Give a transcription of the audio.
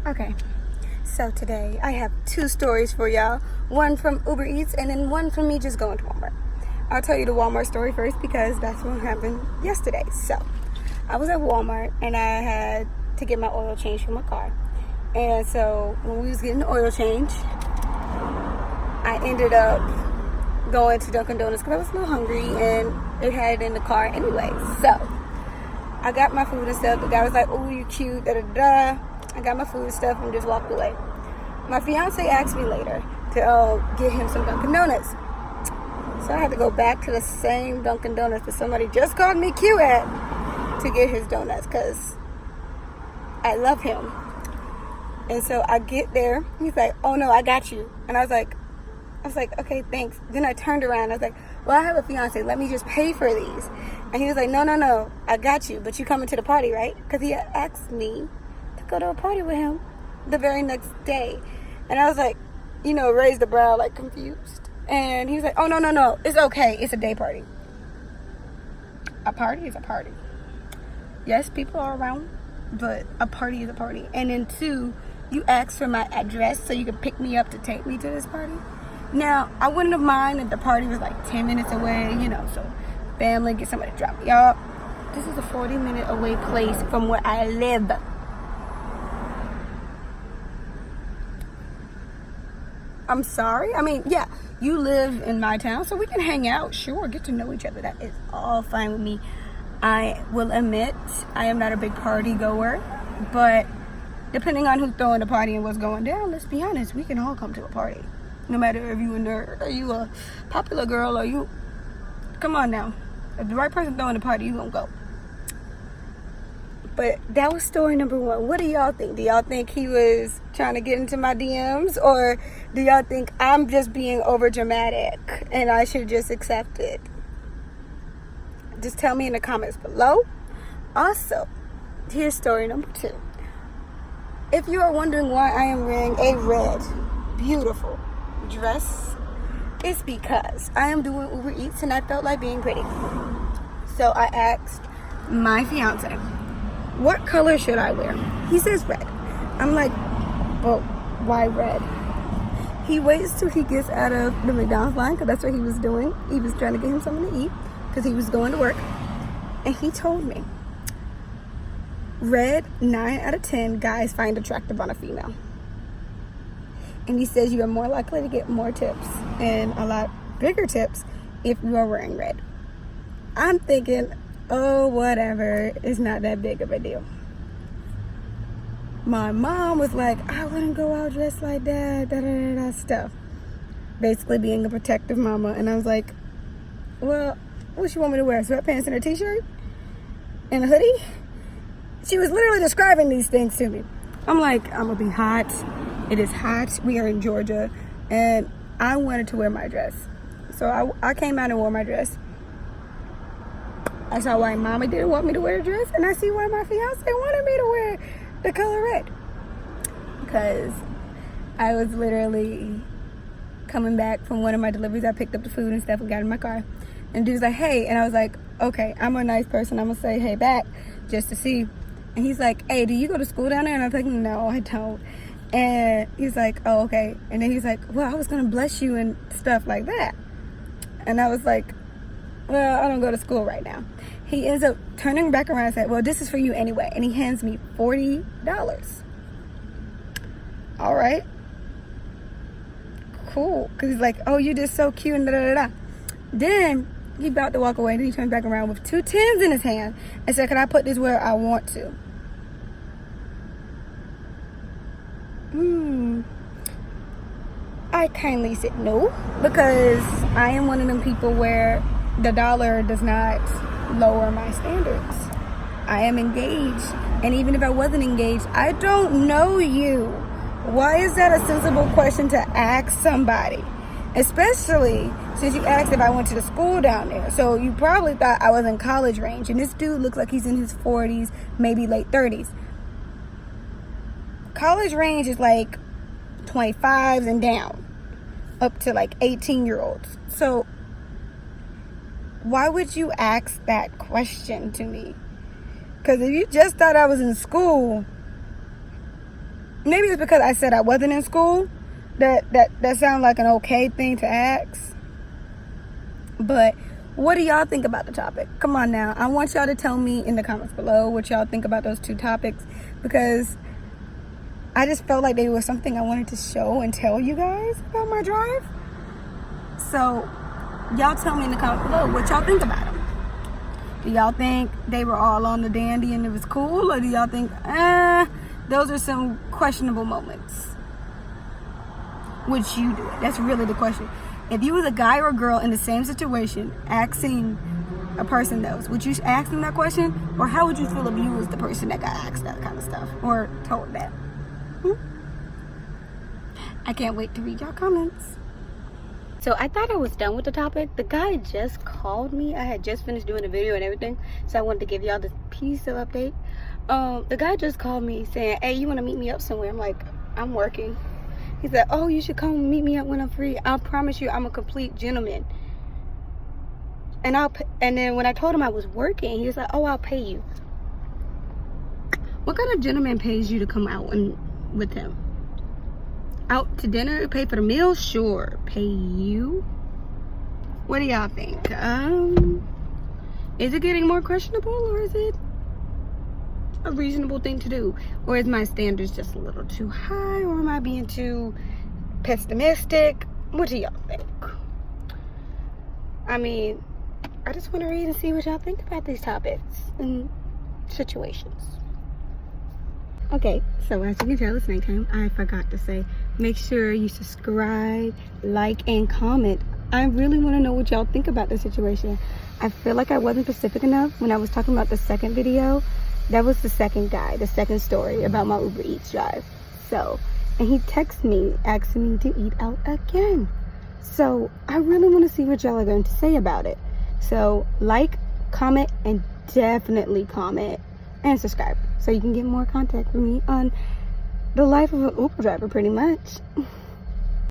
Okay, so today I have two stories for y'all. One from Uber Eats and then one from me just going to Walmart. I'll tell you the Walmart story first because that's what happened yesterday. So, I was at Walmart and I had to get my oil change for my car. And so, when we was getting the oil change, I ended up going to Dunkin' Donuts because I was a little hungry and it had it in the car anyway. So, I got my food and stuff. The guy was like, "Oh, you cute, da da da." I got my food and stuff and just walked away. My fiance asked me later to get him some Dunkin' Donuts. So I had to go back to the same Dunkin' Donuts that somebody just called me cute at to get his donuts because I love him. And so I get there. He's like, "Oh no, I got you." And I was like, "Okay, thanks." Then I turned around. I was like, "Well, I have a fiance. Let me just pay for these." And he was like, No, I got you. But you coming to the party, right?" Because he had asked me to go to a party with him the very next day. And I was like, raised the brow, like confused. And he was like, "Oh, no. It's okay. It's a day party." A party is a party. Yes, people are around, but a party is a party. And then two, you asked for my address so you could pick me up to take me to this party. Now, I wouldn't have minded if the party was like 10 minutes away, so family, get somebody to drop me off. This is a 40-minute away place from where I live. I'm sorry. I mean, yeah, you live in my town, so we can hang out. Sure, get to know each other. That is all fine with me. I will admit, I am not a big party goer, but depending on who's throwing the party and what's going down, let's be honest, we can all come to a party. No matter if you a nerd, or you a popular girl, or you... Come on now. If the right person throwing the party, you gonna go. But that was story number one. What do y'all think? Do y'all think he was trying to get into my DMs? Or do y'all think I'm just being over dramatic and I should just accept it? Just tell me in the comments below. Also, here's story number two. If you are wondering why I am wearing a red, beautiful dress, it's because I am doing Uber Eats and I felt like being pretty. So I asked my fiance, "What color should I wear?" He says red. I'm like, "Well, why red?" He waits till he gets out of the McDonald's line because that's what he was doing. He was trying to get him something to eat because he was going to work. And he told me, red, 9 out of 10 guys find attractive on a female. And he says you are more likely to get more tips and a lot bigger tips if you are wearing red. I'm thinking, oh, whatever, it's not that big of a deal. My mom was like, "I wouldn't go out dressed like that, da stuff." Basically being a protective mama. And I was like, "Well, what you want me to wear? Sweatpants and a t-shirt? And a hoodie?" She was literally describing these things to me. I'm like, I'm gonna be hot. It is hot. We are in Georgia. And I wanted to wear my dress. So I came out and wore my dress. I saw why mama didn't want me to wear a dress, and I see why my fiance wanted me to wear the color red. Because I was literally coming back from one of my deliveries. I picked up the food and stuff and got in my car. And dude's like, "Hey," and I was like, "Okay, I'm a nice person. I'm gonna say hey back just to see." And he's like, "Hey, do you go to school down there?" And I was like, "No, I don't." And he's like, "Oh, okay." And then he's like, "Well, I was gonna bless you and stuff like that." And I was like, "Well, I don't go to school right now." He ends up turning back around and said, "Well, this is for you anyway." And he hands me $40. All right. Cool. Because he's like, "Oh, you just so cute and da-da-da-da." Then he about to walk away. And he turns back around with 2 tens in his hand and said, "Can I put this where I want to?" I kindly said no, because I am one of them people where the dollar does not lower my standards. I am engaged, and even if I wasn't engaged, I don't know you. Why is that a sensible question to ask somebody? Especially since you asked if I went to the school down there. So you probably thought I was in college range, and this dude looks like he's in his 40s, maybe late 30s. College range is like 25s and down, up to like 18-year-olds. So why would you ask that question to me? Because if you just thought I was in school, maybe it's because I said I wasn't in school. That sounds like an okay thing to ask. But what do y'all think about the topic? Come on now. I want y'all to tell me in the comments below what y'all think about those two topics, because I just felt like they were something I wanted to show and tell you guys about my drive. So y'all tell me in the comments below what y'all think about them. Do y'all think they were all on the dandy and it was cool? Or do y'all think, those are some questionable moments? Would you do it? That's really the question. If you was a guy or a girl in the same situation, asking a person those, would you ask them that question? Or how would you feel if you was the person that got asked that kind of stuff? Or told that? I can't wait to read y'all comments. So I thought I was done with the topic. The guy just called me. I had just finished doing the video and everything, so I wanted to give y'all this piece of update. The guy just called me saying, hey, you want to meet me up somewhere? I'm like, I'm working. He said, oh, you should come meet me up when I'm free. I promise you I'm a complete gentleman. And then when I told him I was working, he was like, oh, I'll pay you. What kind of gentleman pays you to come out and with him? Out to dinner? Pay for the meal? Sure. Pay you? What do y'all think? Is it getting more questionable, or is it a reasonable thing to do? Or is my standards just a little too high? Or am I being too pessimistic? What do y'all think? I mean, I just want to read and see what y'all think about these topics and situations. Okay, so as you can tell, it's nighttime. I forgot to say, make sure you subscribe, like, and comment. I really want to know what y'all think about the situation. I feel like I wasn't specific enough when I was talking about the second video. That was the second guy, the second story about my Uber Eats drive. So, and he texted me asking me to eat out again. So I really want to see what y'all are going to say about it. So like, comment, and definitely comment and subscribe so you can get more contact from me on the life of an Uber driver, pretty much.